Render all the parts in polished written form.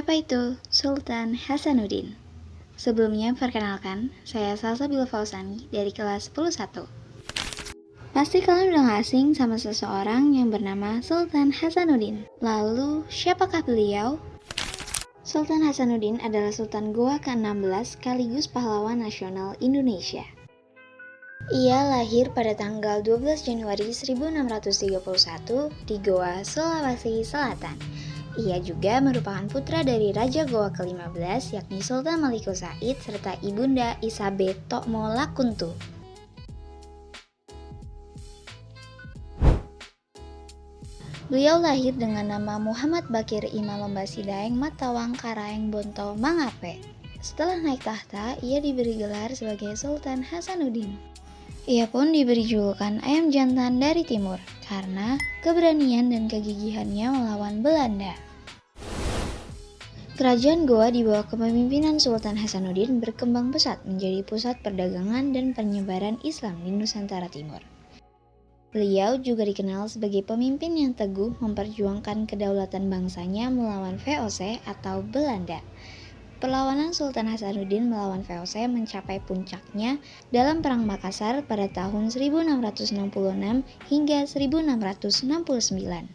Siapa itu Sultan Hasanuddin? Sebelumnya perkenalkan, saya Salsabila Fauzani dari kelas 10-1. Pasti kalian udah gak asing sama seseorang yang bernama Sultan Hasanuddin. Lalu, siapakah beliau? Sultan Hasanuddin adalah Sultan Goa ke-16 sekaligus pahlawan nasional Indonesia. Ia lahir pada tanggal 12 Januari 1631 di Goa, Sulawesi Selatan. Ia juga merupakan putra dari Raja Goa ke-15 yakni Sultan Maliko Said serta Ibunda Isabe Tokmo Lakuntu. Beliau lahir dengan nama Muhammad Bakir Imalombashi Daeng Matawang Karaeng Bonto Mangape. Setelah naik tahta, ia diberi gelar sebagai Sultan Hasanuddin. Ia pun diberi julukan ayam jantan dari timur karena keberanian dan kegigihannya melawan Belanda. Kerajaan Goa di bawah kepemimpinan Sultan Hasanuddin berkembang pesat menjadi pusat perdagangan dan penyebaran Islam di Nusantara Timur. Beliau juga dikenal sebagai pemimpin yang teguh memperjuangkan kedaulatan bangsanya melawan VOC atau Belanda. Perlawanan Sultan Hasanuddin melawan VOC mencapai puncaknya dalam Perang Makassar pada tahun 1666 hingga 1669.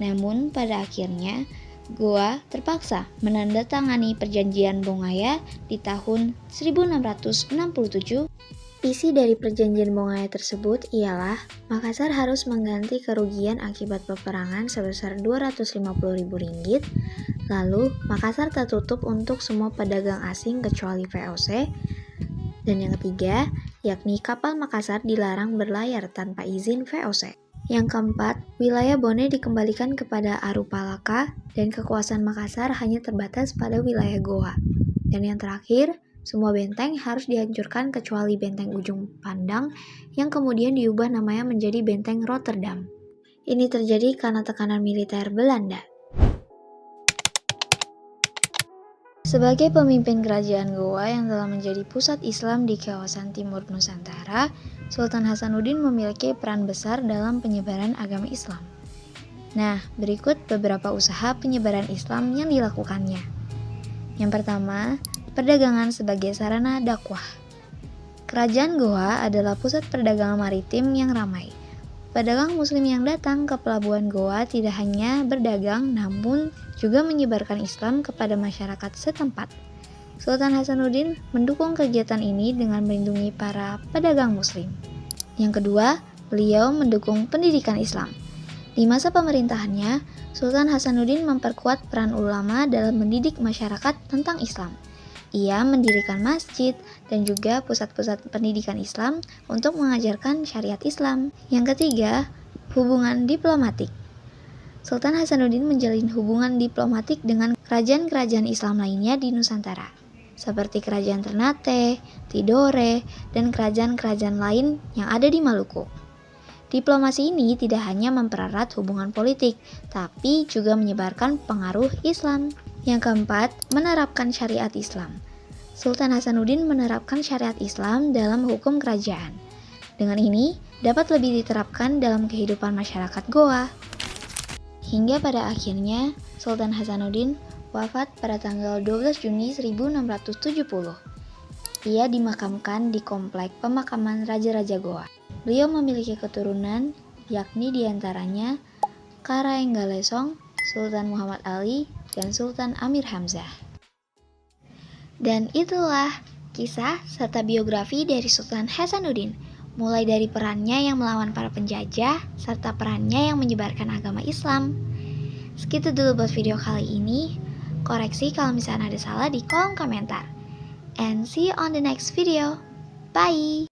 Namun pada akhirnya, Goa terpaksa menandatangani Perjanjian Bongaya di tahun 1667. Isi dari Perjanjian Bongaya tersebut ialah Makassar harus mengganti kerugian akibat peperangan sebesar Rp250.000. Lalu, Makassar tertutup untuk semua pedagang asing kecuali VOC. Dan yang ketiga, yakni kapal Makassar dilarang berlayar tanpa izin VOC. Yang keempat, wilayah Bone dikembalikan kepada Arupalaka dan kekuasaan Makassar hanya terbatas pada wilayah Goa. Dan yang terakhir, semua benteng harus dihancurkan kecuali benteng Ujung Pandang yang kemudian diubah namanya menjadi benteng Rotterdam. Ini terjadi karena tekanan militer Belanda. Sebagai pemimpin kerajaan Goa yang telah menjadi pusat Islam di kawasan timur Nusantara, Sultan Hasanuddin memiliki peran besar dalam penyebaran agama Islam. Nah, berikut beberapa usaha penyebaran Islam yang dilakukannya. Yang pertama, perdagangan sebagai sarana dakwah. Kerajaan Goa adalah pusat perdagangan maritim yang ramai. Pedagang muslim yang datang ke pelabuhan Goa tidak hanya berdagang namun juga menyebarkan Islam kepada masyarakat setempat. Sultan Hasanuddin mendukung kegiatan ini dengan melindungi para pedagang muslim. Yang kedua, beliau mendukung pendidikan Islam. Di masa pemerintahannya, Sultan Hasanuddin memperkuat peran ulama dalam mendidik masyarakat tentang Islam. Ia mendirikan masjid dan juga pusat-pusat pendidikan Islam untuk mengajarkan syariat Islam. Yang ketiga, hubungan diplomatik. Sultan Hasanuddin menjalin hubungan diplomatik dengan kerajaan-kerajaan Islam lainnya di Nusantara, seperti Kerajaan Ternate, Tidore, dan kerajaan-kerajaan lain yang ada di Maluku. Diplomasi ini tidak hanya mempererat hubungan politik, tapi juga menyebarkan pengaruh Islam. Yang keempat, menerapkan syariat Islam. Sultan Hasanuddin menerapkan syariat Islam dalam hukum kerajaan. Dengan ini, dapat lebih diterapkan dalam kehidupan masyarakat Goa. Hingga pada akhirnya, Sultan Hasanuddin wafat pada tanggal 12 Juni 1670. Ia dimakamkan di Komplek Pemakaman Raja-Raja Goa. Beliau memiliki keturunan, yakni diantaranya Karaeng Galesong, Sultan Muhammad Ali, dan Sultan Amir Hamzah. Dan itulah kisah serta biografi dari Sultan Hasanuddin, mulai dari perannya yang melawan para penjajah, serta perannya yang menyebarkan agama Islam. Segitu dulu buat video kali ini. Koreksi kalau misalnya ada salah di kolom komentar. And see you on the next video. Bye!